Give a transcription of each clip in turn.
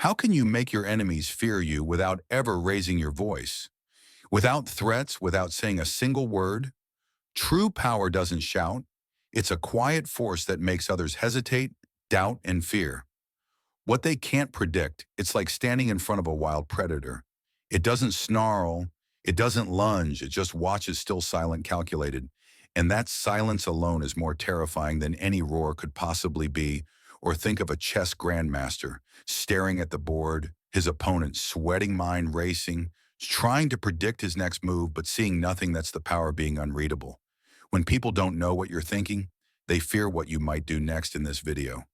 How can you make your enemies fear you without ever raising your voice? Without threats, without saying a single word? True power doesn't shout. It's a quiet force that makes others hesitate, doubt, and fear. What they can't predict, it's like standing in front of a wild predator. It doesn't snarl, it doesn't lunge, it just watches still silent calculated. And that silence alone is more terrifying than any roar could possibly be. Or think of a chess grandmaster staring at the board, his opponent sweating, mind racing, trying to predict his next move but seeing nothing. That's the power of being unreadable. When people don't know what you're thinking, they fear what you might do next. In this video,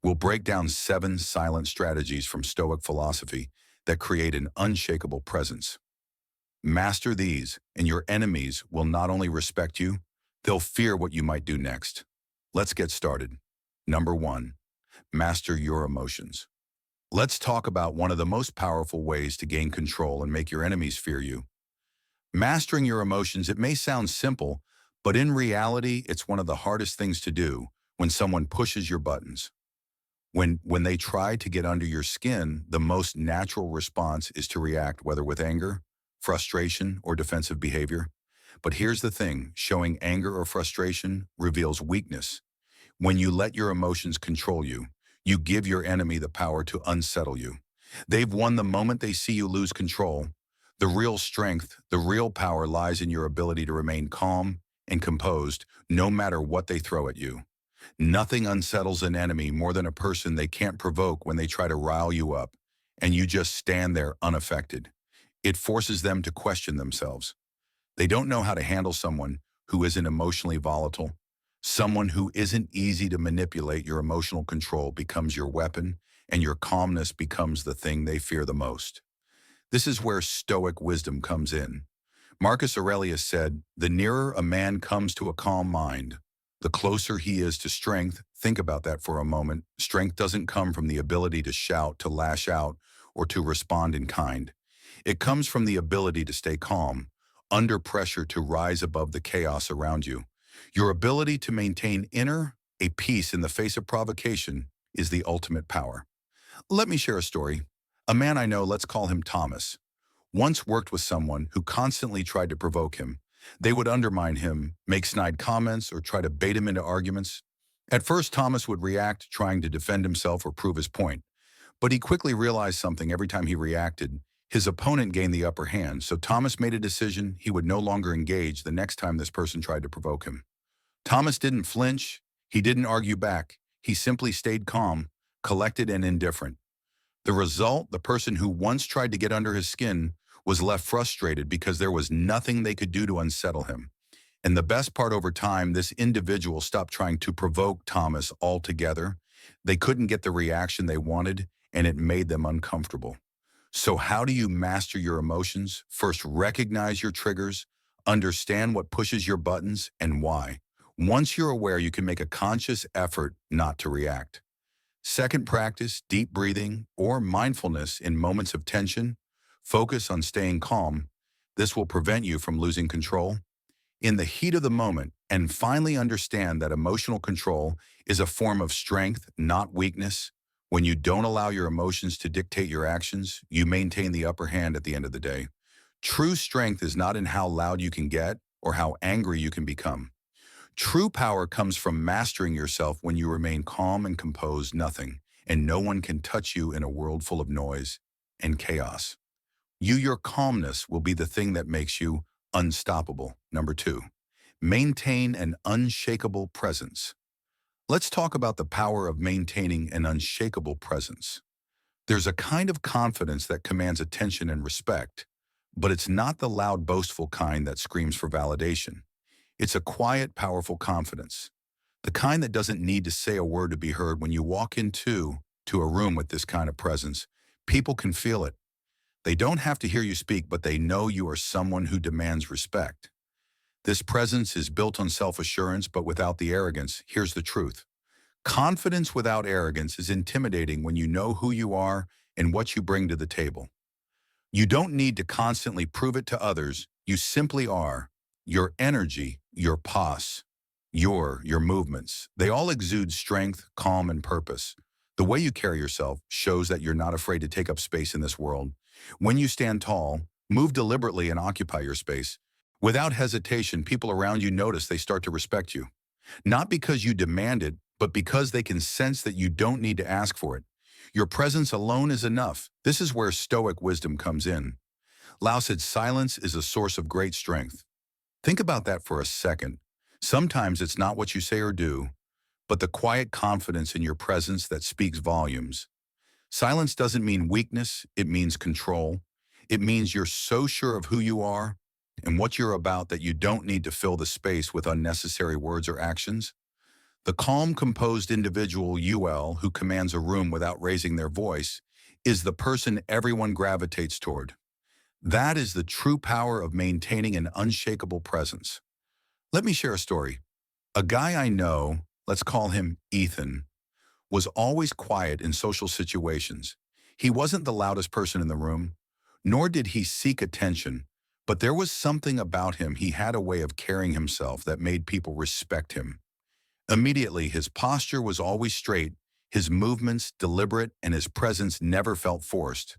we'll break down 7 silent strategies from Stoic philosophy that create an unshakable presence. Master these, and your enemies will not only respect you, they'll fear what you might do next. Let's get started. Number 1. Master your emotions. Let's talk about one of the most powerful ways to gain control and make your enemies fear you. Mastering your emotions, it may sound simple, but in reality, it's one of the hardest things to do when someone pushes your buttons. When they try to get under your skin, the most natural response is to react, whether with anger, frustration, or defensive behavior. But here's the thing, showing anger or frustration reveals weakness. When you let your emotions control you, you give your enemy the power to unsettle you. They've won the moment they see you lose control. The real strength, the real power lies in your ability to remain calm and composed no matter what they throw at you. Nothing unsettles an enemy more than a person they can't provoke when they try to rile you up, and you just stand there unaffected. It forces them to question themselves. They don't know how to handle someone who isn't emotionally volatile. Someone who isn't easy to manipulate. Your emotional control becomes your weapon, and your calmness becomes the thing they fear the most. This is where Stoic wisdom comes in. Marcus Aurelius said, "The nearer a man comes to a calm mind, the closer he is to strength." Think about that for a moment. Strength doesn't come from the ability to shout, to lash out, or to respond in kind. It comes from the ability to stay calm, under pressure, to rise above the chaos around you. Your ability to maintain a peace in the face of provocation is the ultimate power. Let me share a story. A man I know, let's call him Thomas, once worked with someone who constantly tried to provoke him. They would undermine him, make snide comments, or try to bait him into arguments. At first, Thomas would react, trying to defend himself or prove his point. But he quickly realized something. Every time he reacted, his opponent gained the upper hand. So Thomas made a decision: he would no longer engage the next time this person tried to provoke him. Thomas didn't flinch. He didn't argue back. He simply stayed calm, collected, and indifferent. The result, the person who once tried to get under his skin was left frustrated because there was nothing they could do to unsettle him. And the best part, over time, this individual stopped trying to provoke Thomas altogether. They couldn't get the reaction they wanted, and it made them uncomfortable. So how do you master your emotions? First, recognize your triggers, understand what pushes your buttons and why. Once you're aware, you can make a conscious effort not to react. Second, practice deep breathing or mindfulness in moments of tension. Focus on staying calm. This will prevent you from losing control in the heat of the moment. And finally, understand that emotional control is a form of strength, not weakness. When you don't allow your emotions to dictate your actions, you maintain the upper hand at the end of the day. True strength is not in how loud you can get or how angry you can become. True power comes from mastering yourself when you remain calm and composed. Nothing and no one can touch you in a world full of noise and chaos. Your calmness will be the thing that makes you unstoppable. Number 2, maintain an unshakable presence. Let's talk about the power of maintaining an unshakable presence. There's a kind of confidence that commands attention and respect, but it's not the loud, boastful kind that screams for validation. It's a quiet, powerful confidence, the kind that doesn't need to say a word to be heard. When you walk into a room with this kind of presence, people can feel it. They don't have to hear you speak, but they know you are someone who demands respect. This presence is built on self-assurance, but without the arrogance. Here's the truth. Confidence without arrogance is intimidating when you know who you are and what you bring to the table. You don't need to constantly prove it to others. You simply are. Your energy, your pause, your movements, they all exude strength, calm, and purpose. The way you carry yourself shows that you're not afraid to take up space in this world. When you stand tall, move deliberately and occupy your space. Without hesitation, people around you notice they start to respect you. Not because you demand it, but because they can sense that you don't need to ask for it. Your presence alone is enough. This is where Stoic wisdom comes in. Lao said silence is a source of great strength. Think about that for a second. Sometimes it's not what you say or do, but the quiet confidence in your presence that speaks volumes. Silence doesn't mean weakness, it means control. It means you're so sure of who you are and what you're about that you don't need to fill the space with unnecessary words or actions. The calm, composed individual who commands a room without raising their voice is the person everyone gravitates toward. That is the true power of maintaining an unshakable presence. Let me share a story. A guy I know, let's call him Ethan, was always quiet in social situations. He wasn't the loudest person in the room, nor did he seek attention, but there was something about him. He had a way of carrying himself that made people respect him. Immediately, his posture was always straight, his movements deliberate, and his presence never felt forced.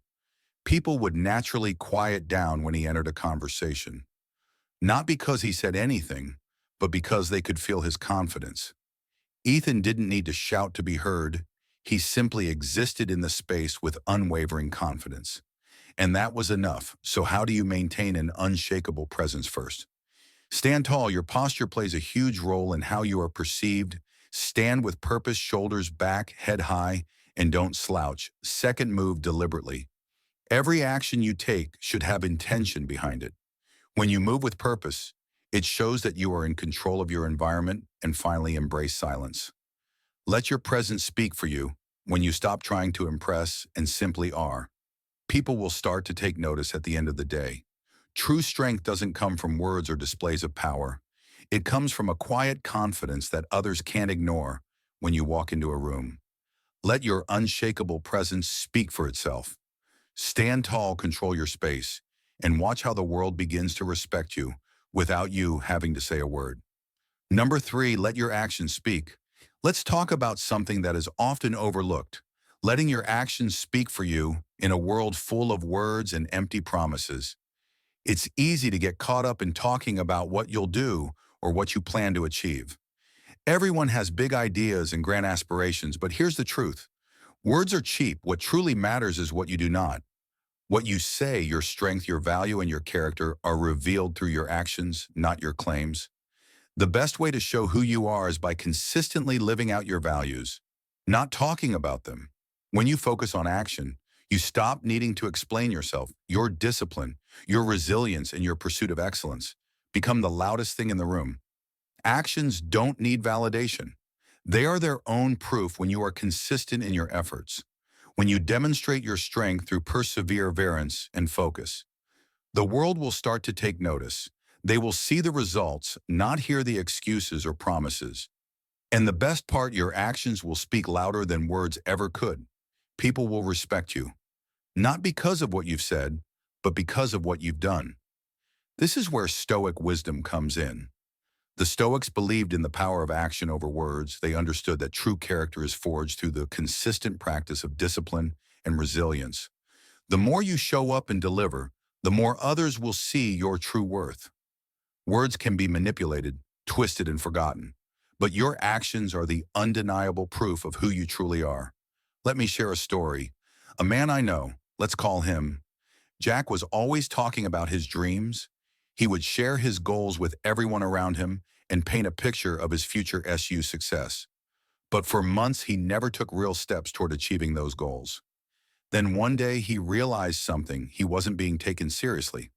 People would naturally quiet down when he entered a conversation, not because he said anything, but because they could feel his confidence. Ethan didn't need to shout to be heard. He simply existed in the space with unwavering confidence. And that was enough. So how do you maintain an unshakable presence first? Stand tall. Your posture plays a huge role in how you are perceived. Stand with purpose, shoulders back, head high, and don't slouch. Second, move deliberately. Every action you take should have intention behind it. When you move with purpose, it shows that you are in control of your environment. And finally, embrace silence. Let your presence speak for you. When you stop trying to impress and simply are, people will start to take notice at the end of the day. True strength doesn't come from words or displays of power. It comes from a quiet confidence that others can't ignore when you walk into a room. Let your unshakable presence speak for itself. Stand tall, control your space, and watch how the world begins to respect you without you having to say a word. Number 3, let your actions speak. Let's talk about something that is often overlooked. Letting your actions speak for you in a world full of words and empty promises. It's easy to get caught up in talking about what you'll do or what you plan to achieve. Everyone has big ideas and grand aspirations, but here's the truth. Words are cheap. What truly matters is what you do not. What you say, your strength, your value, and your character are revealed through your actions, not your claims. The best way to show who you are is by consistently living out your values, not talking about them. When you focus on action, you stop needing to explain yourself. Your discipline, your resilience, and your pursuit of excellence become the loudest thing in the room. Actions don't need validation. They are their own proof when you are consistent in your efforts, when you demonstrate your strength through perseverance and focus. The world will start to take notice. They will see the results, not hear the excuses or promises. And the best part, your actions will speak louder than words ever could. People will respect you, not because of what you've said, but because of what you've done. This is where Stoic wisdom comes in. The Stoics believed in the power of action over words. They understood that true character is forged through the consistent practice of discipline and resilience. The more you show up and deliver, the more others will see your true worth. Words can be manipulated, twisted, and forgotten, but your actions are the undeniable proof of who you truly are. Let me share a story. A man I know, let's call him Jack, was always talking about his dreams. He would share his goals with everyone around him and paint a picture of his future success. But for months, he never took real steps toward achieving those goals. Then one day, he realized something: he wasn't being taken seriously.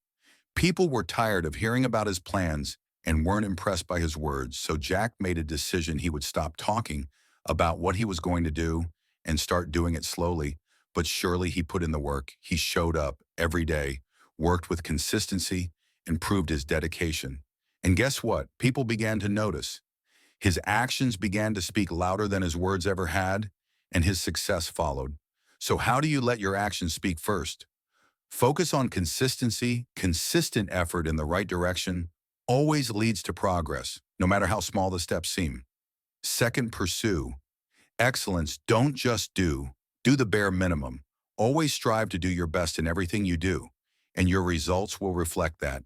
People were tired of hearing about his plans and weren't impressed by his words, so Jack made a decision. He would stop talking about what he was going to do and start doing it slowly. But surely he put in the work. He showed up every day, worked with consistency, and proved his dedication. And guess what? People began to notice. His actions began to speak louder than his words ever had, and his success followed. So how do you let your actions speak first? Focus on consistency. Consistent effort in the right direction always leads to progress, no matter how small the steps seem. Second, pursue. Excellence, don't just do the bare minimum. Always strive to do your best in everything you do, and your results will reflect that.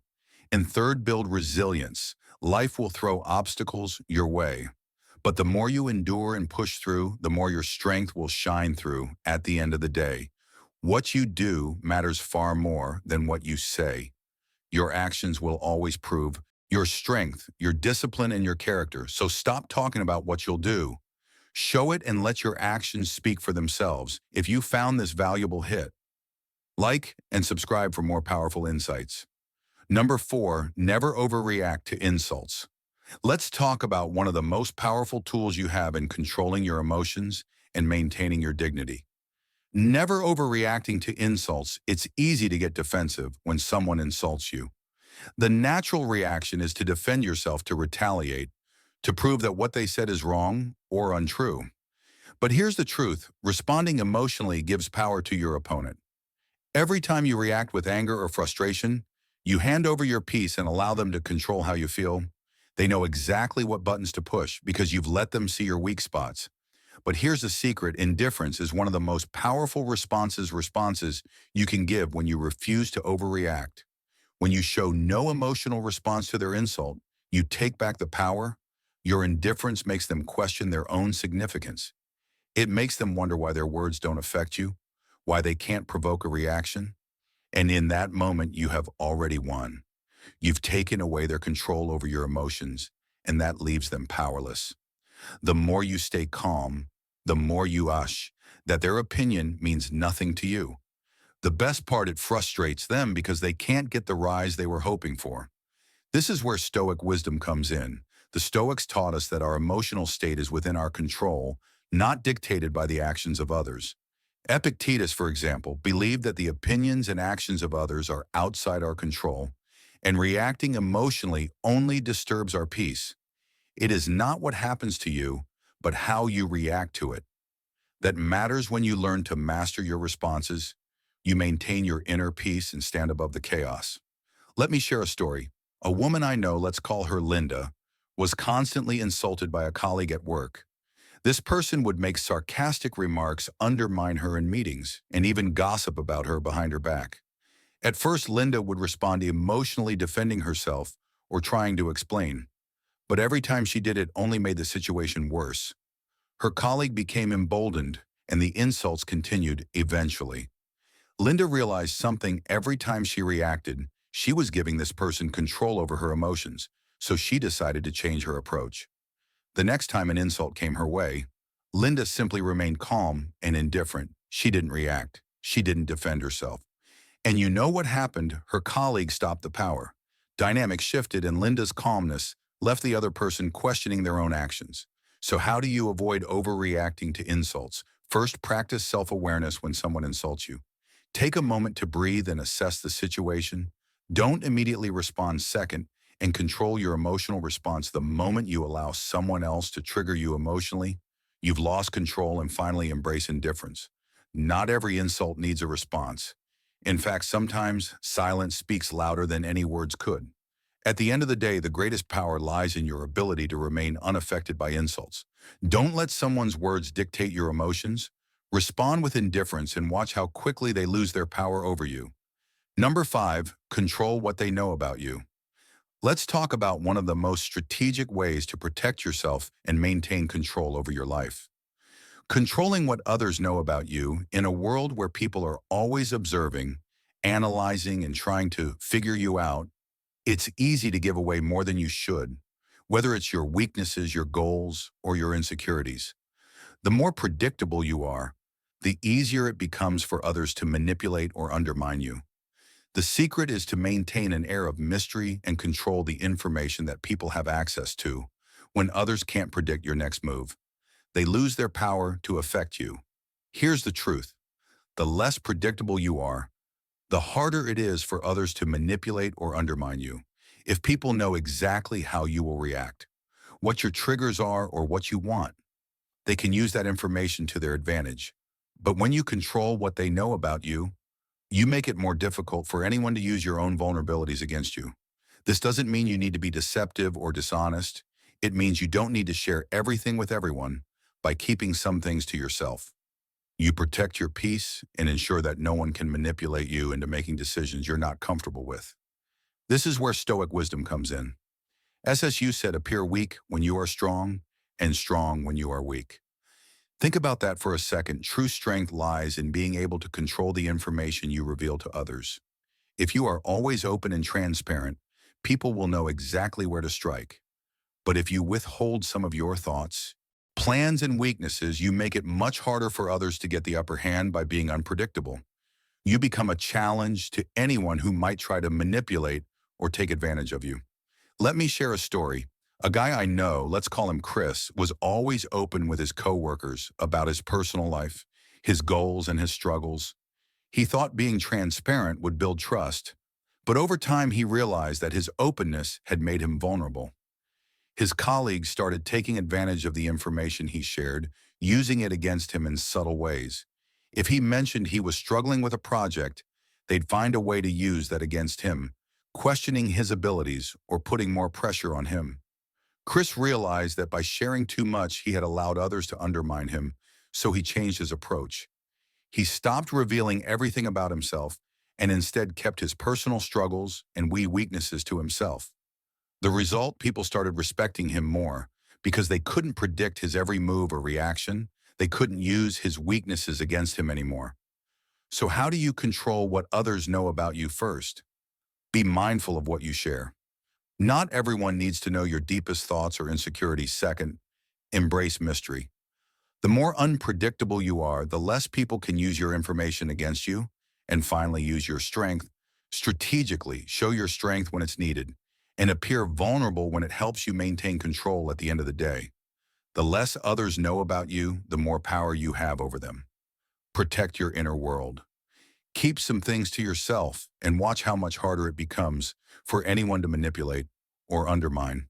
And third, build resilience. Life will throw obstacles your way. But the more you endure and push through, the more your strength will shine through at the end of the day. What you do matters far more than what you say. Your actions will always prove your strength, your discipline, and your character. So stop talking about what you'll do. Show it and let your actions speak for themselves. If you found this valuable, hit like and subscribe for more powerful insights. Number 4, never overreact to insults. Let's talk about one of the most powerful tools you have in controlling your emotions and maintaining your dignity. Never overreacting to insults. It's easy to get defensive when someone insults you. The natural reaction is to defend yourself, to retaliate, to prove that what they said is wrong or untrue. But here's the truth: responding emotionally gives power to your opponent. Every time you react with anger or frustration, you hand over your peace and allow them to control how you feel. They know exactly what buttons to push because you've let them see your weak spots. But here's the secret: indifference is one of the most powerful responses you can give when you refuse to overreact. When you show no emotional response to their insult, you take back the power. Your indifference makes them question their own significance. It makes them wonder why their words don't affect you, why they can't provoke a reaction. And in that moment, you have already won. You've taken away their control over your emotions, and that leaves them powerless. The more you stay calm, the more you hush that their opinion means nothing to you. The best part, it frustrates them because they can't get the rise they were hoping for. This is where Stoic wisdom comes in. The Stoics taught us that our emotional state is within our control, not dictated by the actions of others. Epictetus, for example, believed that the opinions and actions of others are outside our control, and reacting emotionally only disturbs our peace. It is not what happens to you, but how you react to it that matters. When you learn to master your responses, you maintain your inner peace and stand above the chaos. Let me share a story. A woman I know, let's call her Linda, was constantly insulted by a colleague at work. This person would make sarcastic remarks, undermine her in meetings, and even gossip about her behind her back. At first, Linda would respond emotionally, defending herself or trying to explain. But every time she did, it only made the situation worse. Her colleague became emboldened, and the insults continued. Eventually, Linda realized something: every time she reacted, she was giving this person control over her emotions, so she decided to change her approach. The next time an insult came her way, Linda simply remained calm and indifferent. She didn't react. She didn't defend herself. And you know what happened? Her colleague stopped the power. Dynamics shifted, and Linda's calmness left the other person questioning their own actions. So how do you avoid overreacting to insults? First, practice self-awareness when someone insults you. Take a moment to breathe and assess the situation. Don't immediately respond. Second, and control your emotional response. The moment you allow someone else to trigger you emotionally, you've lost control. And finally, embrace indifference. Not every insult needs a response. In fact, sometimes silence speaks louder than any words could. At the end of the day, the greatest power lies in your ability to remain unaffected by insults. Don't let someone's words dictate your emotions. Respond with indifference and watch how quickly they lose their power over you. Number 5, control what they know about you. Let's talk about one of the most strategic ways to protect yourself and maintain control over your life. Controlling what others know about you. In a world where people are always observing, analyzing, and trying to figure you out, it's easy to give away more than you should, whether it's your weaknesses, your goals, or your insecurities. The more predictable you are, the easier it becomes for others to manipulate or undermine you. The secret is to maintain an air of mystery and control the information that people have access to. When others can't predict your next move, they lose their power to affect you. Here's the truth: the less predictable you are, the harder it is for others to manipulate or undermine you. If people know exactly how you will react, what your triggers are, or what you want, they can use that information to their advantage. But when you control what they know about you, you make it more difficult for anyone to use your own vulnerabilities against you. This doesn't mean you need to be deceptive or dishonest. It means you don't need to share everything with everyone, by keeping some things to yourself. You protect your peace and ensure that no one can manipulate you into making decisions you're not comfortable with. This is where Stoic wisdom comes in. SSU said, appear weak when you are strong, and strong when you are weak. Think about that for a second. True strength lies in being able to control the information you reveal to others. If you are always open and transparent, people will know exactly where to strike. But if you withhold some of your thoughts, plans, and weaknesses, you make it much harder for others to get the upper hand by being unpredictable. You become a challenge to anyone who might try to manipulate or take advantage of you. Let me share a story. A guy I know, let's call him Chris, was always open with his coworkers about his personal life, his goals, and his struggles. He thought being transparent would build trust, but over time he realized that his openness had made him vulnerable. His colleagues started taking advantage of the information he shared, using it against him in subtle ways. If he mentioned he was struggling with a project, they'd find a way to use that against him, questioning his abilities or putting more pressure on him. Chris realized that by sharing too much, he had allowed others to undermine him, so he changed his approach. He stopped revealing everything about himself and instead kept his personal struggles and weaknesses to himself. The result, people started respecting him more because they couldn't predict his every move or reaction. They couldn't use his weaknesses against him anymore. So how do you control what others know about you first? Be mindful of what you share. Not everyone needs to know your deepest thoughts or insecurities. Second, embrace mystery. The more unpredictable you are, the less people can use your information against you. And finally, use your strength strategically. Show your strength when it's needed and appear vulnerable when it helps you maintain control at the end of the day. The less others know about you, the more power you have over them. Protect your inner world. Keep some things to yourself and watch how much harder it becomes for anyone to manipulate or undermine.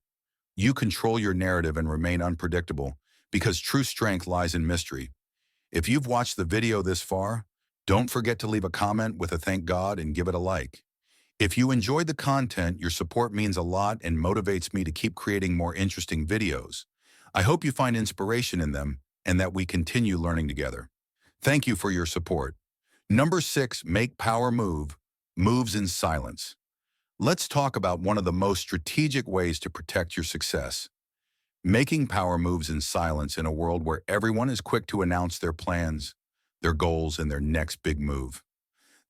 You control your narrative and remain unpredictable because true strength lies in mystery. If you've watched the video this far, don't forget to leave a comment with a thank God and give it a like. If you enjoyed the content, your support means a lot and motivates me to keep creating more interesting videos. I hope you find inspiration in them and that we continue learning together. Thank you for your support. Number 6, make power moves in silence. Let's talk about one of the most strategic ways to protect your success. Making power moves in silence in a world where everyone is quick to announce their plans, their goals, and their next big move.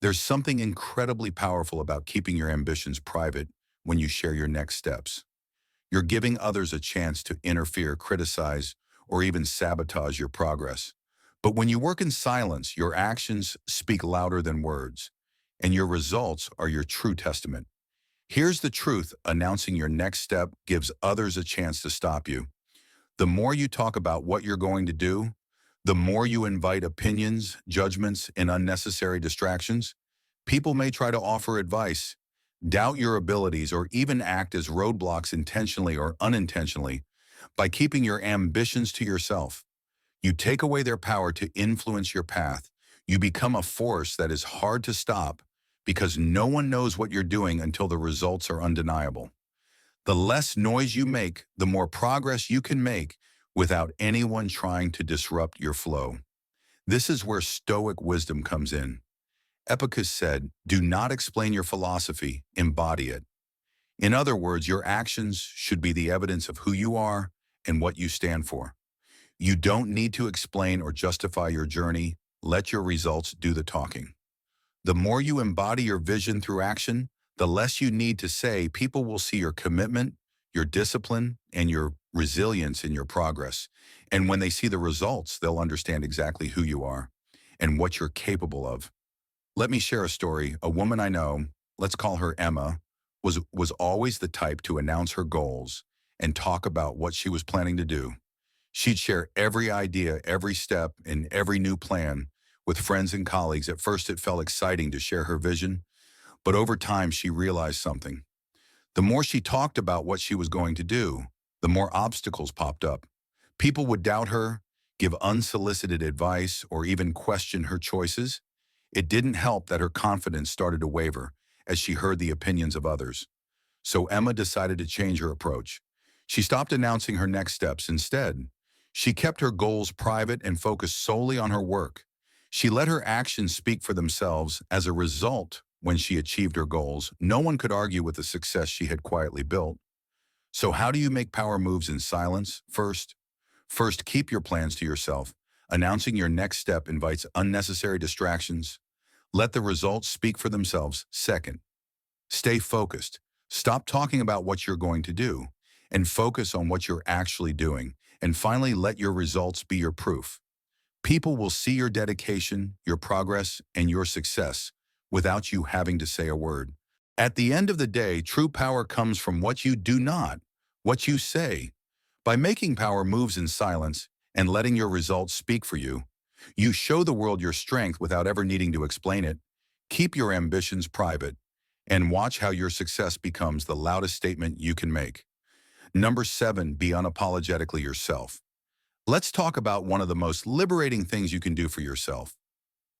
There's something incredibly powerful about keeping your ambitions private when you share your next steps. You're giving others a chance to interfere, criticize, or even sabotage your progress. But when you work in silence, your actions speak louder than words, and your results are your true testament. Here's the truth: announcing your next step gives others a chance to stop you. The more you talk about what you're going to do, the more you invite opinions, judgments, and unnecessary distractions. People may try to offer advice, doubt your abilities, or even act as roadblocks intentionally or unintentionally. By keeping your ambitions to yourself, you take away their power to influence your path. You become a force that is hard to stop because no one knows what you're doing until the results are undeniable. The less noise you make, the more progress you can make without anyone trying to disrupt your flow. This is where Stoic wisdom comes in. Epictetus said, "Do not explain your philosophy, embody it." In other words, your actions should be the evidence of who you are and what you stand for. You don't need to explain or justify your journey. Let your results do the talking. The more you embody your vision through action, the less you need to say. People will see your commitment, your discipline, and your resilience in your progress. And when they see the results, they'll understand exactly who you are and what you're capable of. Let me share a story. A woman I know, let's call her Emma, was always the type to announce her goals and talk about what she was planning to do. She'd share every idea, every step, and every new plan with friends and colleagues. At first, it felt exciting to share her vision, but over time, she realized something. The more she talked about what she was going to do, the more obstacles popped up. People would doubt her, give unsolicited advice, or even question her choices. It didn't help that her confidence started to waver as she heard the opinions of others. So Emma decided to change her approach. She stopped announcing her next steps. Instead, She kept her goals private and focused solely on her work. She let her actions speak for themselves. As a result, when she achieved her goals, no one could argue with the success she had quietly built. So how do you make power moves in silence? First, keep your plans to yourself. Announcing your next step invites unnecessary distractions. Let the results speak for themselves. Second, stay focused. Stop talking about what you're going to do and focus on what you're actually doing. And finally, let your results be your proof. People will see your dedication, your progress, and your success without you having to say a word. At the end of the day, true power comes from what you do not, what you say. By making power moves in silence and letting your results speak for you, you show the world your strength without ever needing to explain it. Keep your ambitions private and watch how your success becomes the loudest statement you can make. Number 7, be unapologetically yourself. Let's talk about one of the most liberating things you can do for yourself.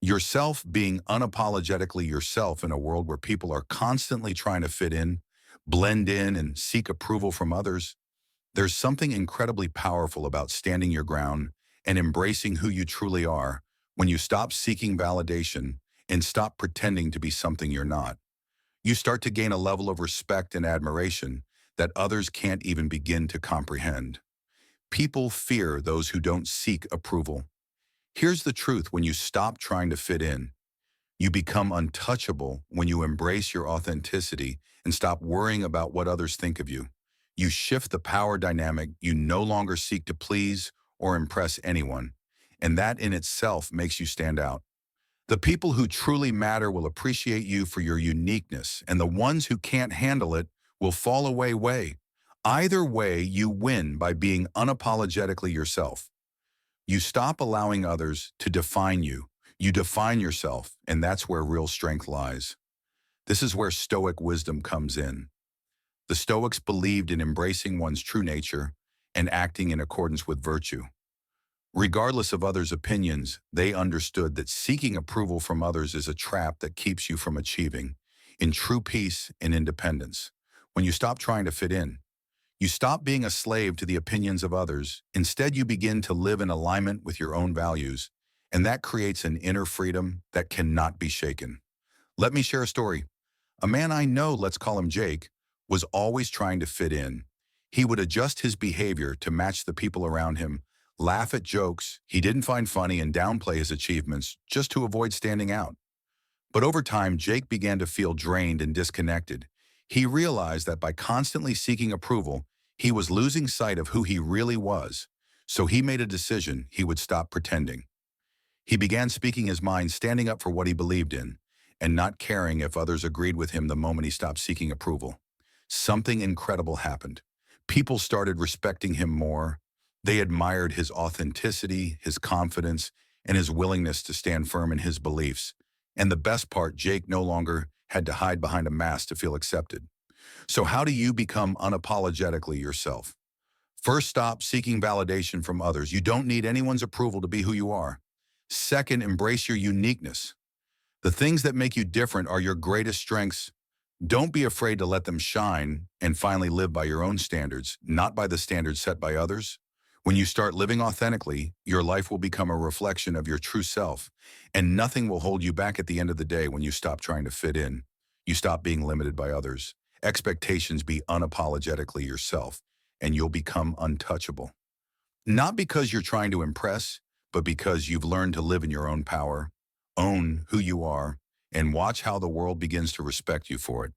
Yourself, being unapologetically yourself in a world where people are constantly trying to fit in, blend in, and seek approval from others. There's something incredibly powerful about standing your ground and embracing who you truly are when you stop seeking validation and stop pretending to be something you're not. You start to gain a level of respect and admiration that others can't even begin to comprehend. People fear those who don't seek approval. Here's the truth: when you stop trying to fit in, you become untouchable. When you embrace your authenticity and stop worrying about what others think of you, you shift the power dynamic. You no longer seek to please or impress anyone, and that in itself makes you stand out. The people who truly matter will appreciate you for your uniqueness, and the ones who can't handle it will fall away. Either way, you win by being unapologetically yourself. You stop allowing others to define you. You define yourself, and that's where real strength lies. This is where Stoic wisdom comes in. The Stoics believed in embracing one's true nature and acting in accordance with virtue. Regardless of others' opinions, they understood that seeking approval from others is a trap that keeps you from achieving in true peace and independence. When you stop trying to fit in, you stop being a slave to the opinions of others. Instead, you begin to live in alignment with your own values, and that creates an inner freedom that cannot be shaken. Let me share a story. A man I know, let's call him Jake, was always trying to fit in. He would adjust his behavior to match the people around him, laugh at jokes he didn't find funny, and downplay his achievements just to avoid standing out. But over time, Jake began to feel drained and disconnected. He realized that by constantly seeking approval, he was losing sight of who he really was. So he made a decision: he would stop pretending. He began speaking his mind, standing up for what he believed in, and not caring if others agreed with him. The moment he stopped seeking approval, something incredible happened. People started respecting him more. They admired his authenticity, his confidence, and his willingness to stand firm in his beliefs. And the best part, Jake no longer had to hide behind a mask to feel accepted. So how do you become unapologetically yourself? First, stop seeking validation from others. You don't need anyone's approval to be who you are. Second, embrace your uniqueness. The things that make you different are your greatest strengths. Don't be afraid to let them shine. And finally, live by your own standards, not by the standards set by others. When you start living authentically, your life will become a reflection of your true self, and nothing will hold you back. At the end of the day, when you stop trying to fit in, you stop being limited by others' expectations. Be unapologetically yourself, and you'll become untouchable. Not because you're trying to impress, but because you've learned to live in your own power, own who you are, and watch how the world begins to respect you for it.